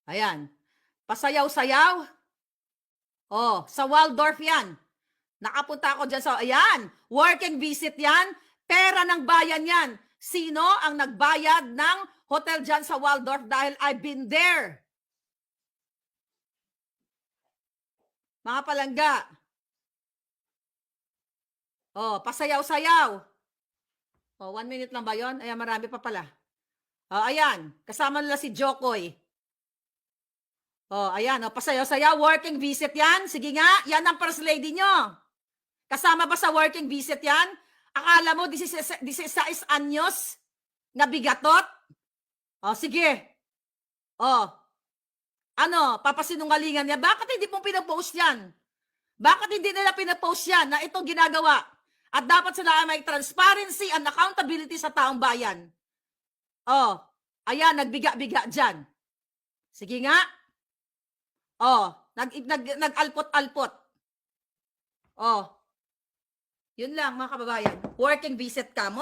Ayan. Pasayaw-sayaw. Oh, sa Waldorf yan. Nakapunta ako dyan sa, ayan, working visit yan. Pera ng bayan yan. Sino ang nagbayad ng hotel dyan sa Waldorf dahil I've been there? Mga palangga. Oh, pasayaw-sayaw. Oh, 1 minute lang ba yun? Ayan, marami pa pala. Oh, ayan, kasama nila si Jokoy. Oh, ayan, oh, pasayaw-sayaw, working visit yan. Sige nga, yan ang first lady nyo. Kasama ba sa working visit yan? Akala mo 16 anyos na bigatot? Oh, sige. Oh, ano, papasinungalingan niya. Bakit hindi mo pinapost yan? Bakit hindi nila pinapost yan na itong ginagawa? At dapat sila may transparency and accountability sa taong bayan. Oh, ayan, nagbiga-biga dyan. Sige nga. Oh, nag-alpot-alpot. Oh, yun lang mga kababayan. Working visit ka mo.